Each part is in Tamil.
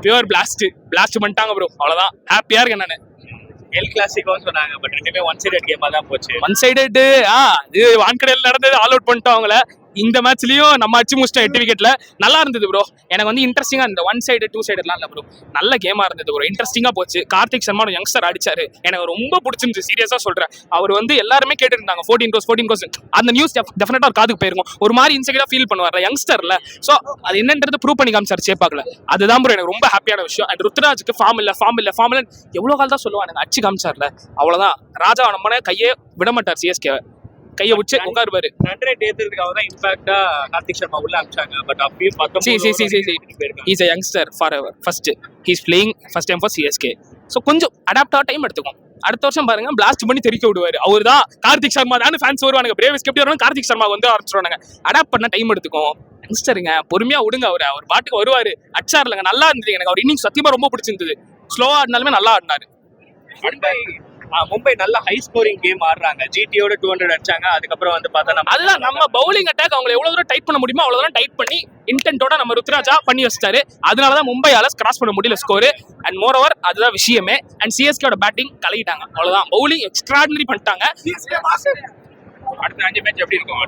பியூர் பிளாஸ்ட் பண்ணிட்டாங்க ப்ரோ. அவ்வளவுதான், ஹாப்பியா இருக்கேன் நான். எல் கிளாசிக்கோ சொன்னாங்க, பட் ரெண்டுமே ஒன் சைடட் கேமா தான் போச்சு. ஒன் சைடட் இது வான்கடையில் நடந்தது, ஆல் அவுட் பண்ணிட்டோம் அவங்கள. இந்த மேட்ச்லயும் நம்ம அடிச்சு முடிச்சிட்டோம் 8 விக்கெட்ல. நல்லா இருந்தது ப்ரோ. எனக்கு வந்து இன்ட்ரெஸ்டிங்கா இந்த ஒன் சைடு 2 சைடுலாம் இல்ல ப்ரோ, நல்ல கேமா இருந்தது ப்ரோ, இன்ட்ரெஸ்டிங்கா போச்சு. கார்த்திக் சர்மா யங்ஸ்டர் அடிச்சாரு, எனக்கு ரொம்ப பிடிச்சிருந்துச்சு, சீரியஸா சொல்றேன். அவர் வந்து எல்லாருமே கேட்டு இருந்தாங்க 14 crores. அந்த நியூஸ் டெஃபினட்டா ஒரு காதுக்கு போயிருக்கும். ஒரு மாதிரி இன்சைடா ஃபீல் பண்ணுவார் யங்ஸ்டர்ல. சோ அது என்னன்றது ப்ரூவ் பண்ணி காமிச்சார் சேப்பாக்கல. அதுதான் ப்ரோ எனக்கு ரொம்ப ஹாப்பியான விஷயம். அண்ட் ருத்ராஜுக்கு ஃபார்ம் இல்ல எவ்வளவு கால் தான் சொல்லுவாங்க, அடிச்சு காமிச்சார்ல, அவ்வளவுதான். ராஜா நம்ம கையே விட மாட்டார், சிஎஸ்கே கையை உச்சு உட்காருவாரு. ரன் ரேட் ஏத்துறதுக்காக தான் இம்பாக்டா கார்த்திக் சர்மா உள்ள அனுப்பிச்சாங்க. பட் அப்பயும் 19 is a youngster forever. First he is playing first time for CSK. So கொஞ்சம் அடாப்ட் ஆக டைம் எடுத்துக்கும். அடுத்த வருஷம் பாருங்க பிளாஸ்ட் பண்ணி தெரிவிக்க விடுவாரு. அவர் தான் கார்த்திக் சர்மா தான் ஃபேன்ஸ் வருவாங்க. பிரேவிஸ் எப்படி வரணும், கார்த்திக் சர்மா வந்து ஆரம்பிச்சிருவாங்க. அடாப்ட் பண்ண டைம் எடுத்துக்கும். யங்ஸ்டருங்க, பொறுமையா விடுங்க. அவர் பாட்டுக்கு வருவாரு. அச்சார்லங்க, நல்லா இருந்தது. எனக்கு அவர் இன்னிங் சத்தியமா ரொம்ப பிடிச்சிருந்தது. ஸ்லோவா ஆடினாலுமே நல்லா ஆடினாரு. மும்பை நல்ல ஹை ஸ்கோரிங் கேம் ஆடுறாங்க. ஜிடியோட 200 அடிச்சாங்க. அதுக்கப்புறம் வந்து பார்த்தா அதுதான் நம்ம பவுலிங் அட்டாக் அவங்களை எவ்வளவு தூரம் டைட் பண்ண முடியுமோ அவ்வளவு தூரம் டைட் பண்ணி இன்டென்ட்டோட நம்ம ருத்ராஜா பண்ணி வச்சிட்டாரு. அதனாலதான் மும்பையால கிராஸ் பண்ண முடியல ஸ்கோர். அண்ட் மோர் ஓவர் அதுதான் விஷயமே. அண்ட் சிஎஸ்கேயோட பேட்டிங் கலக்கிட்டாங்க, அவ்வளவுதான். பவுலிங் எக்ஸ்ட்ராடினரி பண்ணிட்டாங்க. அடுத்த 5 மேட்ச் எப்படி இருக்கும்?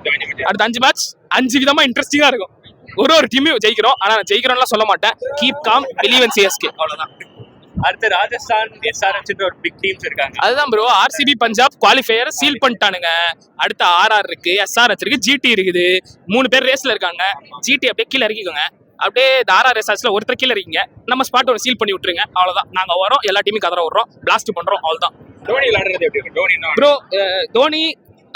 அடுத்த 5 மேட்ச் 5 விதமா இன்ட்ரெஸ்டிங்கா இருக்கும். ஒரு டீமையும் ஜெயிக்கிறோம், ஆனா ஜெயிக்கிறோம்லாம் சொல்ல மாட்டேன். Keep calm, believe in CSK, அவ்வளவுதான். அடுத்து ராஜஸ்தான் எஸ்ஆர்எச் ஒரு பிக் டீம்ஸ் இருக்காங்க. அதுதான் bro, RCB Punjab qualifier seal பண்ணிட்டானுங்க. அடுத்து ஆர்ஆர் இருக்கு, எஸ்ஆர்எச் இருக்கு, ஜிடி இருக்குது. 3 பேர் ரேஸ்ல இருக்காங்க. ஜிடி அப்படியே கீழே இறக்கிக்கோங்க. அப்படியே இந்த ஆர்ஆர் எஸ்ஆர்எச்ல ஒருத்தர் கீழே இருக்கீங்க. நம்ம ஸ்பாட் ஒரு சீல் பண்ணி விட்டுருங்க, அவ்வளவுதான். நாங்க வரோம், எல்லா டீமும் கதற விடுறோம், பிளாஸ்ட் பண்றோம், அவ்வளவுதான். தோனி விளையாடுறது எப்படி இருக்கு? ப்ரோ தோனி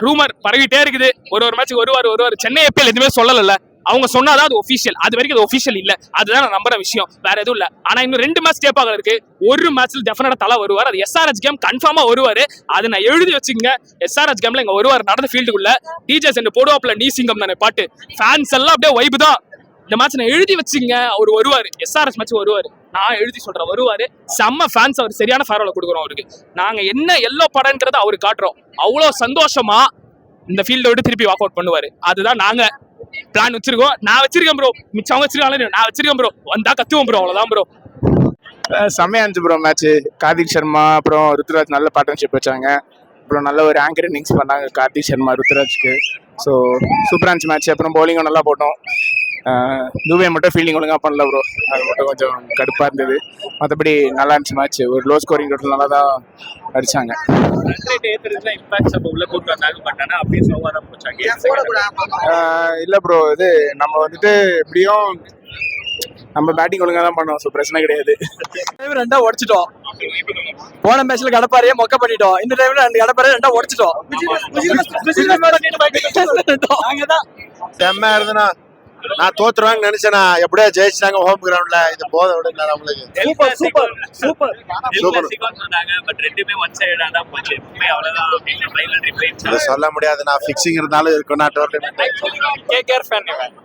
ரூமர் பரவிட்டே இருக்குது. ஒரு மேட்ச் வருவார். சென்னை ஐபிஎல் எதுவுமே சொல்லல, அவங்க சொன்னாதான் அது ஒபிஷியல். அது வரைக்கும் அது ஒபிஷியல் இல்ல. அதுதான் நான் நம்புற விஷயம், வேற எதுவும் இல்ல. ஆனா இன்னும் 2 மேட்ச் டேப்பாக இருக்கு. ஒரு மேட்ச்ல டெஃபினட்டா தலா வருவார். அது எஸ்ஆர்எச் கேம் கன்ஃபார்மா வருவாரு. அது நான் எழுதி வச்சுங்க. எஸ்ஆர்எச் கேம்ல இங்க வருவார், நடந்த ஃபீல்டுக்குள்ள. டிஜேஸ் என்ன போடுவாப்ல, நீ சிங்கம் தானே பாட்டு. ஃபேன்ஸ் எல்லாம் அப்படியே வைப் தான். இந்த மேட்ச் நான் எழுதி வச்சுங்க, அவர் வருவாரு. எஸ்ஆர்எச் மேட்ச் வருவாரு, நான் எழுதி சொல்றேன், வருவாரு. செம்ம ஃபேன்ஸ், அவர் சரியான ஃபேர்வெல் கொடுக்குறோம் அவருக்கு. நாங்க என்ன எல்லோ படம்ன்றத அவருக்கு காட்டுறோம். அவ்வளோ சந்தோஷமா இந்த ஃபீல்டை விட்டு திருப்பி வாக் அவுட் பண்ணுவாரு. அதுதான் நாங்க பிளான் வச்சிருக்கோம். நான் வச்சிருக்கேன் ப்ரோ, மிச்சம் வச்சிருக்காங்க, நான் வச்சிருக்கேன் ப்ரோ. வந்தா கத்துவோம் ப்ரோ, அவ்வளவுதான் ப்ரோ. செம்மையா இருந்துச்சு ப்ரோ மேட்ச். கார்த்திக் சர்மா அப்புறம் ருத்ராஜ் நல்ல பார்ட்னர்ஷிப் வச்சாங்க. அப்புறம் நல்ல ஒரு ஆங்கர் இன்னிங்ஸ் பண்ணாங்க கார்த்திக் சர்மா ருத்ராஜ்க்கு. ஸோ சூப்பராக இருந்துச்சு மேட்ச். அப்புறம் பவுலிங்கும் நல்லா போட்டோம். துபே மட்டும் ஃபீல்டிங் ஒழுங்காக பண்ணல ப்ரோ, அது மட்டும் கொஞ்சம் கடுப்பாக இருந்தது. மற்றபடி நல்லா இருந்துச்சு மேட்ச். ஒரு லோ ஸ்கோரிங் டோட்டல் நல்லா தான் அடிச்சாங்க. இல்லை ப்ரோ, இது நம்ம வந்துட்டு எப்படியும் நம்ம பேட்டிங் ஒழுங்காக தான் பண்ணோம். ஸோ பிரச்சனை கிடையாது. 2 உடச்சிட்டோம். போன மேட்ச்ல கடப்பாரையே மொக்க பண்ணிட்டோம். இந்த டைம்ல 2 கடப்பாரையே 2 உடச்சிட்டோம். செம்ம இருந்தனா, நான் தோத்துருவாங்கன்னு நினைச்சேனா, எப்படியா ஜெயிச்சிட்டாங்க ஹோம் கிரவுண்ட்ல. இது போத விடுங்க நம்மளுக்கு. சூப்பர் சொன்னாங்க, பட் ரெண்டுமே ஒன் சைடா தான் போச்சு. அவ்வளவுதான், சொல்ல முடியாது. நான் ஃபிக்சிங் இருந்தாலும் இருக்கும். நான் டோர்னமெண்ட் கேகேஆர் ஃபேன் இவன்.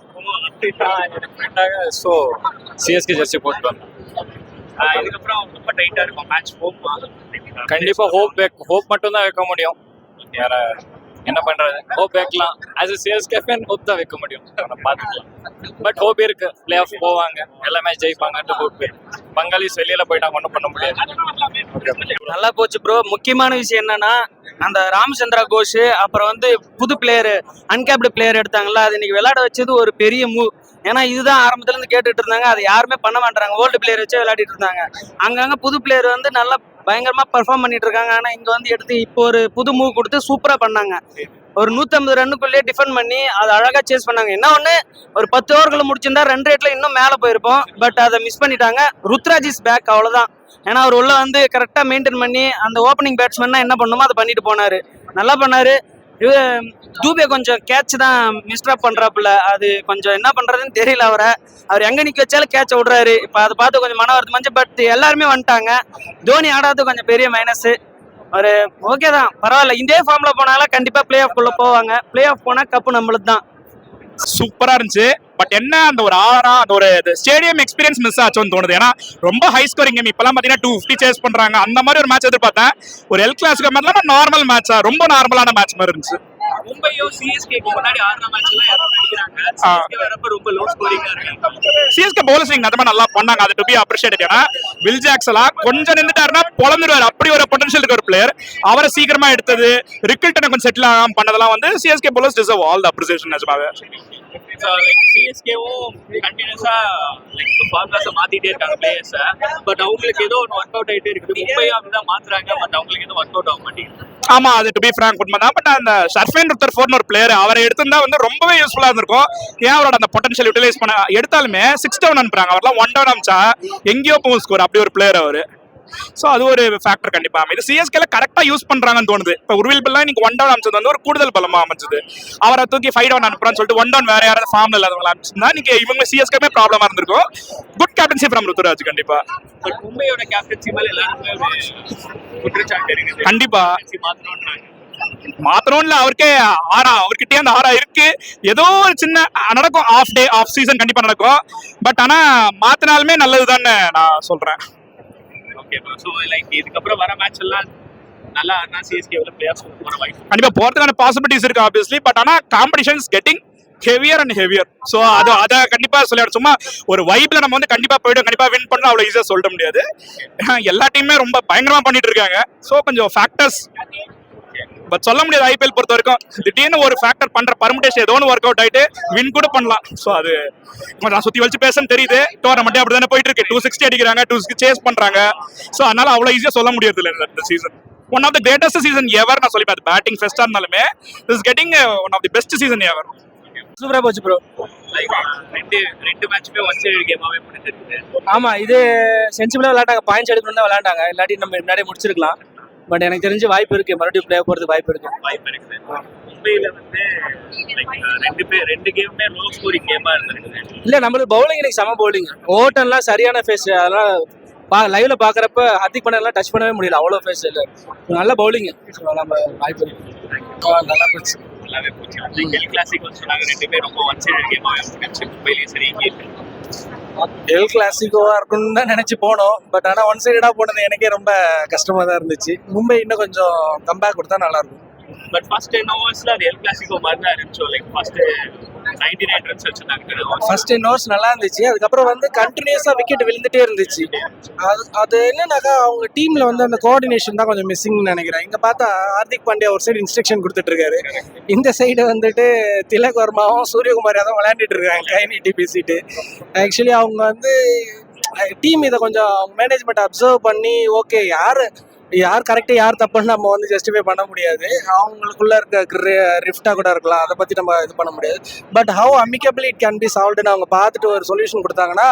சோ சிஎஸ்கே ஜெர்சி போட்டு வந்தேன். இதுக்கப்புறம் ரொம்ப டைட்டா இருக்கும் மேட்ச். கண்டிப்பா ஹோப் மட்டும் தான் வைக்க முடியும். வேற என்ன பண்றது? ஹோப் வைக்கலாம். As a CSK fan hope தான் வைக்க முடியும். பார்த்துக்கலாம். பட் ஹோப் இருக்கு, பிளே ஆஃப் போவாங்க, எல்லா மேட்ச் ஜெயிப்பாங்கன்ட்டு ஹோப் இருக்கு. பங்காளிஸ் வெளியில போயிட்டாங்க, ஒன்றும் பண்ண முடியாது. நல்லா போச்சு ப்ரோ. முக்கியமான விஷயம் என்னன்னா, அந்த ராமச்சந்திரா கோஷ் அப்புறம் வந்து புது பிளேயர், அன்கேப்டு பிளேயர் எடுத்தாங்கல்ல, அது இன்னைக்கு விளையாட வச்சது ஒரு பெரிய மூவ். ஏன்னா இதுதான் ஆரம்பத்துல இருந்து கேட்டுட்டு இருந்தாங்க, அது யாருமே பண்ண மாட்டாங்க. ஓல்டு பிளேயர் வச்சு விளையாடிட்டு இருந்தாங்க. அங்கங்க புது பிளேயர் வந்து நல்லா பயங்கரமா பெர்ஃபார்ம் பண்ணிட்டு இருக்காங்க. ஆனா இங்க வந்து எடுத்து இப்போ ஒரு புது மூவ் கொடுத்து சூப்பரா பண்ணாங்க. ஒரு 150 ரன்னுக்குள்ளேயே டிஃபெண்ட் பண்ணி அதை அழகா சேஸ் பண்ணாங்க. என்ன ஒண்ணு, ஒரு 10 ஓவர்களை முடிச்சிருந்தா ரன் ரேட்ல இன்னும் மேல போயிருப்போம். பட் அதை மிஸ் பண்ணிட்டாங்க. ருத்ராஜ் இஸ் பேக், அவ்வளவுதான். ஏன்னா அவர் உள்ள வந்து கரெக்டா மெயின்டைன் பண்ணி அந்த ஓப்பனிங் பேட்ஸ்மேன் என்ன பண்ணுமோ அதை பண்ணிட்டு போனாரு, நல்லா பண்ணாரு. தூபே கொஞ்சம் கேட்ச் தான் மிஸ்ட்ராப் பண்றாப்புல, அது கொஞ்சம் என்ன பண்றதுன்னு தெரியல. அவர் எங்க நிக்க வச்சாலும் கேட்ச விடுறாரு. இப்ப அதை பார்த்து கொஞ்சம் மன வருத்தமாச்சு. பட் எல்லாருமே வந்துட்டாங்க. தோனி ஆடாது கொஞ்சம் பெரிய மைனஸ். ஒரு ஓகே தான், பரவாயில்ல. இதே ஃபார்ம்ல போனாலும் கண்டிப்பா பிளே ஆஃப் குள்ள போவாங்க. பிளே ஆஃப் போனா கப்பு நம்மளுக்கு தான். சூப்பரா இருந்துச்சு. பட் என்ன, அந்த ஒரு அந்த ஒரு ஸ்டேடியம் எக்ஸ்பீரியன்ஸ் மிஸ் ஆச்சுன்னு தோணுது. ஏன்னா ரொம்ப ஹை ஸ்கோரிங் கேம். இப்பெல்லாம் பாத்தீங்கன்னா 250 சேஸ் பண்றாங்க. அந்த மாதிரி ஒரு மேட்ச் எதிர்பார்த்தேன். ஒரு எல் கிளாசிக்கோ மேட்ச் நார்மல் மேட்சா, ரொம்ப நார்மலான மேட்ச் மாதிரி இருந்துச்சு. மும்பையும் சிஎஸ்கேக்கு முன்னாடி ஆடுற மேட்ச் எல்லாம் யாரும் அடிக்கிறாங்க. சிஎஸ்கே வரப்ப ரொம்ப லோ ஸ்கோரிங்கா இருக்காங்க. சிஎஸ்கே பவுலர்ஸ் அந்த மாதிரி நல்லா பண்ணாங்க, அது டு பி அப்ரிஷியேட்டட். ஏன்னா வில் ஜாக்ஸ் எல்லாம் கொஞ்சம் நின்றுட்டாருன்னா பொழந்துருவாரு, அப்படி ஒரு பொட்டன்ஷியல் இருக்க ஒரு பிளேயர். அவரை சீக்கிரமா எடுத்தது, ரிக்கில்டனை கொஞ்சம் செட்டில் ஆகாம பண்ணதெல்லாம் வந்து CSK bowlers deserve all the appreciation. நிஜமாவே சிஎஸ்கேவும் கண்டினியூஸா ஃபார்முலாஸை மாத்திட்டே இருக்காங்க பிளேயர்ஸை. பட் அவங்களுக்கு ஏதோ ஒன்று ஒர்க் அவுட் ஆகிட்டே இருக்குது. மும்பையும் அப்படிதான் மாத்துறாங்க, பட் அவங்களுக்கு எதுவும் ஒர்க் அவுட் ஆக மாட்டேங்குது. ஆமா, அது டு பி ஃப்ராங்க் உண்மை தான். பட் அந்த ஷர்ஃபேன் ருத்தர்ஃபோர்ட்னு ஒரு பிளேயர், அவரை எடுத்திருந்தா வந்து ரொம்பவே யூஸ்ஃபுல்லா இருந்திருக்கும். ஏன் அவரோட அந்த பொட்டன்ஷியல் யூட்டிலைஸ் பண்ண எடுத்தாலுமே 6 டவுன் அனுப்புறாங்க, அவர்லாம் 1 டவுன் அமிச்சா எங்கேயோ போகும் ஸ்கோர், அப்படி ஒரு பிளேயர் அவரு. ஸோ அது ஒரு ஃபேக்டர் கண்டிப்பா. இது சிஎஸ்கேல கரெக்டா யூஸ் பண்றாங்கன்னு தோணுது. இப்போ உருவில் பிள்ளை இன்னைக்கு 1 டவுன் அமிச்சது வந்து ஒரு கூடுதல் பலமா அமைச்சது. அவரை தூக்கி 5 டவுன் அனுப்புறான்னு சொல்லிட்டு 1 டவுன் வேற யாராவது ஃபார்ம்ல இல்லாதவங்க அனுப்பிச்சிருந்தா இன்னைக்கு இவங்க சிஎஸ்கேமே ப்ராப்ளமா இருந்திருக்கும். குட் கேப்டன்சி ஃப்ரம் ருத்துராஜ் கண்டிப்பா. பட் மும்பையோட கேப்டன்சி மேல எல்லாருமே ஒரு குற்றச்சாட்டு இருக்குது. கண்டிப்பா மாத்தணும்ன்றாங்க. மாத்திரம்ல அவருக்கே அவர்கிட்டயே அந்த ஆறா இருக்கு. ஏதோ ஒரு சின்ன நடக்கும், ஆஃப் டே ஆஃப் சீசன் கண்டிப்பா நடக்கும். பட் ஆனா மாத்தினாலுமே நல்லதுதான்னு நான் சொல்றேன். Okay bro. சோ லைக் இதுக்கப்புறம் வர மேட்ச் எல்லாம் நல்லா ஆனா சிஎஸ்கேல பிளேயர்ஸ் போற வாய்ப்பு கண்டிப்பா போறதுக்கான பாசிபிலிட்டிஸ் இருக்கு ஆப்வியஸ்லி. பட் ஆனா competition is getting heavier and heavier. So அதை கண்டிப்பா சொல்லிடுறோம். சும்மா ஒரு வைப்ல நம்ம வந்து கண்டிப்பா போயிடும், கண்டிப்பா வின் பண்ணலாம் அவ்வளவு ஈஸியா சொல்ல முடியாது. எல்லா டீமுமே ரொம்ப பயங்கரமா பண்ணிட்டு இருக்காங்க. ஸோ கொஞ்சம் ஃபேக்டர்ஸ் பட் சொல்ல முடியாது. ஐபிஎல் பொறுத்த வரைக்கும் திடீர்னு ஒரு ஃபேக்டர் பண்ற பர்முடேஷன் ஏதோ ஒன்று ஒர்க் அவுட் ஆயிட்டு வின் கூட பண்ணலாம். ஸோ அது கொஞ்சம் சுத்தி வச்சு பேசன்னு தெரியுது. டோர்னமெண்ட் அப்படிதானே போயிட்டு இருக்கு. 260 அடிக்கிறாங்க, 260 சேஸ் பண்றாங்க. ஸோ அதனால அவ்வளவு ஈஸியா சொல்ல முடியாது இல்லை இந்த season. One of the greatest season ever நான் சொல்லி பார்த்தேன். பேட்டிங் ஃபெஸ்டா இருந்தாலுமே is getting one of the best season ever. சூப்பரா போச்சு ப்ரோ. லைக் ரெண்டு மேட்ச்மே ஒன் சைடு கேமாவே முடிஞ்சிருக்கு. ஆமா, இது சென்சிபிளா விளையாண்டாங்க, பாயிண்ட்ஸ் எடுக்கணும் தான் விளையாண்டாங்க. இல்லாட்டி நம்ம முன்னாடியே முடிச்சிருக்கலாம். பட் எனக்கு தெரிஞ்சு வாய்ப்பு இருக்கு, மறுபடியும் பிளே போறதுக்கு வாய்ப்பு இருக்கு. மும்பையில வந்து ரெண்டு கேமுமே லோ ஸ்கோரிங் கேமா இருந்திருக்கு. இல்ல நம்மளுக்கு பவுலிங் எனக்கு செம பவுலிங், ஓட்டம்லாம் சரியான ஃபேஸ். அதெல்லாம் லைவ்ல பாக்குறப்ப ஹர்திக் பாண்டியாலாம் டச் பண்ணவே முடியல, அவ்வளவு ஃபேஸ் இல்ல. நல்ல பவுலிங், நம்ம வாய்ப்பு இருக்கு. நல்லா போச்சு, நல்லாவே போச்சு. எல் கிளாசிக் சொன்னாங்க ரெண்டுமே ரொம்ப ஒன் சைடு கேமாவே முடிஞ்சு. மும்பையிலேயும் சரி எல் கிளாசிக்கோவா இருக்கும்னு தான் நினைச்சு போனோம். பட் ஆனா ஒன் சைடா போனது எனக்கே ரொம்ப கஷ்டமா தான் இருந்துச்சு. மும்பை இன்னும் கொஞ்சம் கம்பேக் கொடுத்தா நல்லா இருக்கும். பட் ஃபர்ஸ்ட் 10 ஓவர்ஸ்ல அது எல் கிளாசிக்கோ மாதிரி தான் இருந்துச்சு. லைக் ஃபர்ஸ்ட் 99 ரன்ஸ் வச்சிருந்தாங்க. ஃபர்ஸ்ட் 10 ஓவர்ஸ் நல்லா இருந்துச்சு. அதுக்கப்புறம் வந்து கண்டினியூஸா விக்கெட் விழுந்துட்டே இருந்துச்சு. அது என்னன்னாக்கா அவங்க டீம்ல வந்து அந்த கோஆர்டினேஷன் தான் கொஞ்சம் மிஸ்ஸிங்னு நினைக்கிறேன். இங்க பார்த்தா ஹார்திக் பாண்டியா ஒரு சைடு இன்ஸ்ட்ரக்ஷன் கொடுத்துட்டு இருக்காரு, இந்த சைடு வந்துட்டு திலக் வர்மாவும் சூரியகுமார் யாதவும் விளையாண்டுட்டு இருக்காங்க கை நீட்டி பேசிட்டு. ஆக்சுவலி அவங்க வந்து டீம் இதை கொஞ்சம் மேனேஜ்மெண்ட் அப்சர்வ் பண்ணி ஓகே யார் கரெக்டாக யார் தப்புன்னு நம்ம வந்து ஜஸ்டிஃபை பண்ண முடியாது. அவங்களுக்குள்ள இருக்க ரிஃப்டா கூட இருக்கலாம், அதை பற்றி நம்ம இது பண்ண முடியாது. But how amicable it can be சால்வ்டுன்னு அவங்க பார்த்துட்டு ஒரு சொல்யூஷன் கொடுத்தாங்கன்னா,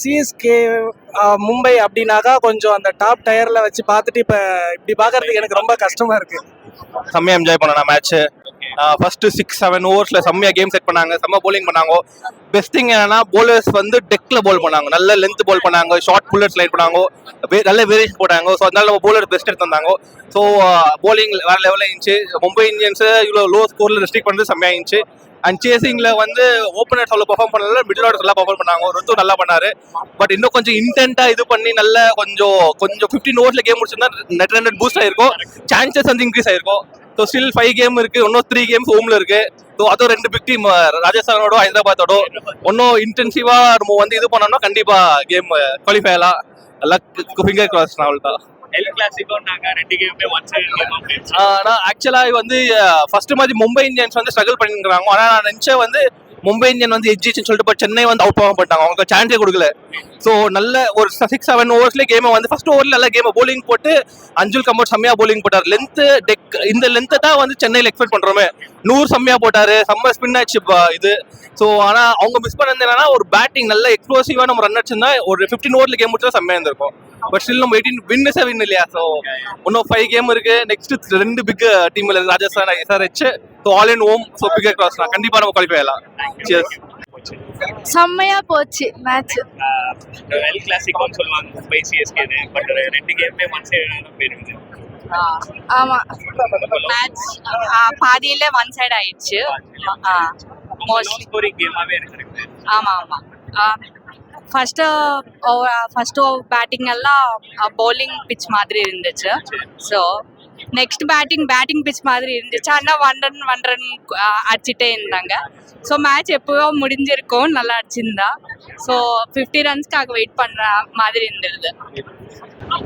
சிஎஸ்கே மும்பை அப்படின்னாக்கா கொஞ்சம் அந்த டாப் டயரில் வச்சு பார்த்துட்டு இப்போ இப்படி பார்க்கறதுக்கு எனக்கு ரொம்ப கஷ்டமாக இருக்குது. செம்மையா என்ஜாய் பண்ணலாம் மேட்ச். ஃபர்ஸ்ட் 6-7 ஓவர்ஸ்ல செம்மையா கேம் செட் பண்ணாங்க, செம்ம போலிங் பண்ணாங்க. பெஸ்ட் திங் என்னன்னா போலர்ஸ் வந்து டெக்ல பால் பண்ணாங்க, நல்ல லென்த் பால் பண்ணாங்க, ஷார்ட் புல்லட் லைட் பண்ணாங்க, நல்ல வேரியேஷன் போட்டாங்க. ஸோ அதனால நம்ம போலர் பெஸ்ட் எடுத்து வந்தாங்க. ஸோ போலிங் வேற லெவலில் இருந்துச்சு. மும்பை இந்தியன்ஸ் இவ்வளோ லோ ஸ்கோர்ல ரெஸ்ட்ரிக்ட் பண்ணது செம்மையா இருந்துச்சு. அண்ட் சேசிங்ல வந்து ஓப்பனர்ஸ் அவ்வளோ பர்ஃபார்ம் பண்ணல, மிடில் ஆர்டர்ஸ் நல்லா பர்ஃபார்ம் பண்ணாங்க. ருத்து நல்லா பண்ணாரு. பட் இன்னும் கொஞ்சம் இன்டென்ட்டா இது பண்ணி நல்ல கொஞ்சம் 15 ஓவர்ஸ்ல கேம் முடிச்சிருந்தா நெட் ரன் பூஸ்ட் ஆயிருக்கும், சான்சஸ் வந்து இன்க்ரீஸ் ஆயிருக்கும். ஸோ ஸ்டில் 5 கேம் இருக்கு, இன்னும் 3 கேம்ஸ் ஹோம்ல இருக்கு. ஸோ அதுவும் 2 பிக் டீம் ராஜஸ்தானோட ஹைதராபாத்தோட இன்னும் இன்டென்சிவா நம்ம வந்து இது பண்ணோம்னா கண்டிப்பா கேம் குவாலிஃபை ஆகலாம். ஃபிங்கர் கிராஸ் தான். எல் கிளாசிக்கோன்னாங்க ரெண்டு கேமுமே ஒன் சைடு கேமா போயிடுச்சு. ஆனால் ஆக்சுவலா வந்து ஃபர்ஸ்ட் மாதிரி மும்பை இந்தியன்ஸ் வந்து ஸ்ட்ரகிள் பண்ணிருக்காங்க. ஆனால் நான் நினைச்சேன் வந்து மும்பை இந்தியன் வந்து எட்ஜின்னு சொல்லிட்டு போய் சென்னை வந்து அவுட் பர்ஃபார்ம் பண்ணிட்டாங்க, அவங்க சான்ஸே கொடுக்கல. ஸோ நல்ல ஒரு 6-7 ஓவர்ஸ்லேயே கேமை வந்து ஃபர்ஸ்ட் ஓவரில் நல்ல கேமை போலிங் போட்டு அஞ்சுல் கம்போட் செம்மையா போலிங் போட்டார். லென்த்து டெக் இந்த லென்த்தை தான் வந்து சென்னையில் எக்ஸ்பெக்ட் பண்ணுறோமே. 100 செம்மையா போட்டார், செம்ம ஸ்பின் ஆச்சு இது. ஸோ ஆனால் அவங்க மிஸ் பண்ணது என்னன்னா ஒரு பேட்டிங் நல்ல எக்ஸ்ப்ளோசிவாக நம்ம ரன் அடிச்சிருந்தா ஒரு 15 ஓவரில் கேம் முடிச்சா செம்மையா இருந்திருக்கும். பட் ஸ்டில் நம்ம 18 வின் இல்லையா. ஸோ இன்னும் 5 கேம் இருக்கு. நெக்ஸ்ட் 2 பிக் டீம்ல Rajasthan, SRH. So all in home. So பிகர் கிராஸ் கண்டிப்பா நம்ம குவாலிஃபை ஆகலாம். சியர்ஸ். செம்மையா போச்சு மேட்ச். எல் கிளாசிக்கோன்னு சொல்லுவாங்க மும்பை சிஎஸ்கே, பட் ரெண்டு கேமுமே ஒன் சைடு போயிருக்குது. ஆமா, மேட்ச் பாதியில ஒன் சைடு ஆயிடுச்சு. மோஸ்ட்லி ஸ்கோரிங் கேமாவே இருக்கு. ஆமா ஆமா, ஃபர்ஸ்ட் பேட்டிங் எல்லாம் பவுலிங் பிச் மாதிரி இருந்துச்சு. ஸோ நெக்ஸ்ட் பேட்டிங் பிச் மாதிரி இருந்துச்சு. ஆனால் 1 ரன் அடிச்சுட்டே இருந்தாங்க. ஸோ மேட்ச் எப்போவோ முடிஞ்சிருக்கும் நல்லா அடிச்சிருந்தா. ஸோ 50 ரன்ஸ்க்காக வெயிட் பண்ணுற மாதிரி இருந்தது.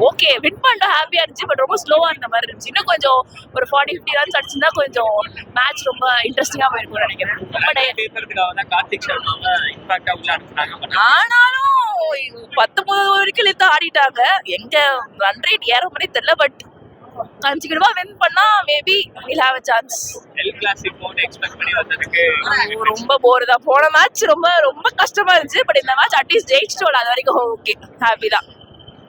ஓகே வின் பண்ண ஹாப்பியா இருந்துச்சு. பட் ரொம்ப ஸ்லோவா இருந்த மாதிரி இருந்துச்சு. இன்னும் கொஞ்சம் ஒரு 40-50 ரன்ஸ் அடிச்சிருந்தா கொஞ்சம் மேட்ச் ரொம்ப இன்ட்ரெஸ்டிங்கா போயிருக்கும்னு நினைக்கிறேன். பட் பேசுறதுக்காக தான் கார்த்திக் சர்மாவை இம்பாக்டா உள்ள அனுப்புனாங்க. ஆனாலும் 19 வரைக்கும் இழுத்து ஆடிட்டாங்க. எங்க ரன் ரேட் ஏற மாதிரி தெரியல. பட் கன்சிக்யூட்டிவா வின் பண்ணா maybe will have a chance. El கிளாசிக்கோன்னு எக்ஸ்பெக்ட் பண்ணி வந்ததுக்கு ரொம்ப போர் தான். போன மேட்ச் ரொம்ப ரொம்ப கஷ்டமா இருந்துச்சு. பட் இந்த மேட்ச் அட்லீஸ்ட் ஜெயிச்சிட்டோம். அது வரைக்கும் ஓகே ஹாப்பி தான்.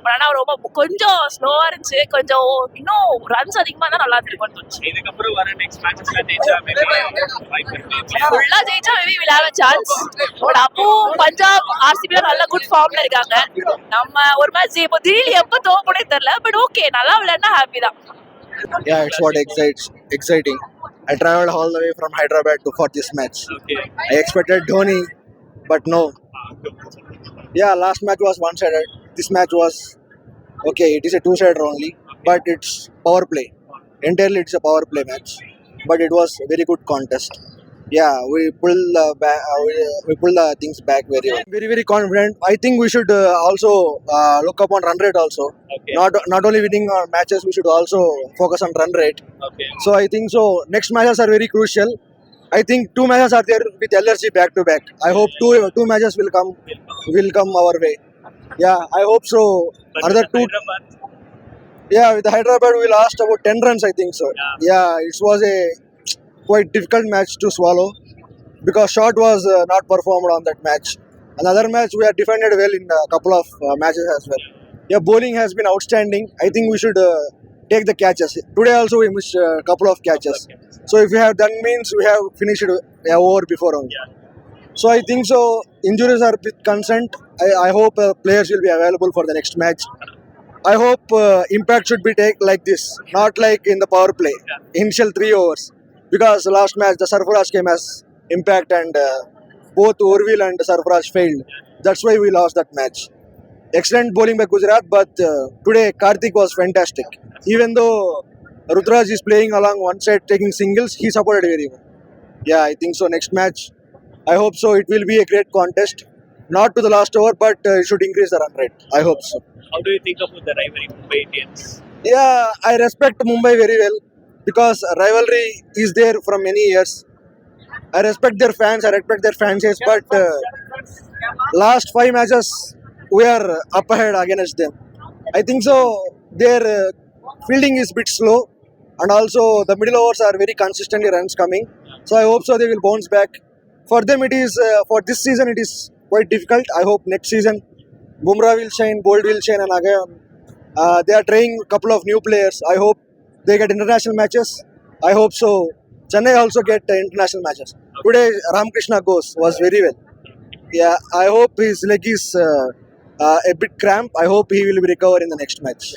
பட் ஆனால் ரொம்ப கொஞ்சம் ஸ்லோவா இருந்துச்சு. கொஞ்சம் இன்னும் ரன்ஸ் அதிகமா தான் நல்லா இருக்கும்னு தோணுச்சு. இதுக்கப்புறம் வர நெக்ஸ்ட் மேட்சஸ்ல ஜெயிச்சா மேபி வாய்ப்பு இருக்கு. ஃபுல்லா ஜெயிச்சா maybe will have a chance. But அப்பவும் பஞ்சாப் ஆர்சிபி நல்ல குட் ஃபார்ம்ல இருக்காங்க. நம்ம ஒரு மேட்ச் இப்போ திடீர்னு எப்போ தோப்பனே தெரியல. பட் ஓகே நல்லா விளையாடினா ஹாப்பி தான். Yeah, it's what exciting. I traveled all the way from Hyderabad for this match. Okay. I expected Dhoni, but no. Yeah, last match was one-sided. This match was okay. It is a two-sided only, but it's power play. Entirely, it's a power play match. But it was a very good contest. Yeah, we pulled the things back very well. Very confident. I think we should also look upon run rate also. Okay. Not only winning our matches, we should also focus on run rate. Okay. So I think so. Next matches are very crucial. I think 2 matches are there with LRC back to back. I hope two matches will come our way. Yeah, I hope so. But Another two. Hyderabad, Yeah, with Hyderabad we lost about 10 runs. I think so. Yeah, it was a quite difficult match to swallow because Shot was not performed on that match. Another match we have defended well in a couple of matches as well. Yeah, bowling has been outstanding. I think we should take the catches. Today also we missed a couple of catches. So if we have done means we have finished over before only. So I think so. Injuries are with consent. I hope players will be available for the next match. I hope impact should be taken like this, not like in the power play, initial 3 overs. Because last match the Sarfaraz came as impact and both Orville and Sarfaraz failed. That's why we lost that match. Excellent bowling by Gujarat, but today Karthik was fantastic. Even though Rutraj is playing along one side taking singles, he supported very well. Yeah, I think so. Next match, I hope so. It will be a great contest. Not to the last over, but it should increase the run rate. I hope so. how do you think about the rivalry Mumbai Indians? Yeah, I respect Mumbai very well because rivalry is there from many years. I respect their fans, I respect their franchise, but last 5 matches we are up ahead against them. I think so. Their fielding is a bit slow, and also the middle overs are very consistently runs coming. So I hope so they will bounce back. For them, it is for this season it is quite difficult. I hope next season Bumrah will shine, Bolt will shine, and again they are trying a couple of new players. I hope they get international matches. I hope so. Chennai also get international matches. Today Ramakrishna Ghosh was very well. Yeah, I hope his leg is a bit cramped. I hope he will recover in the next match.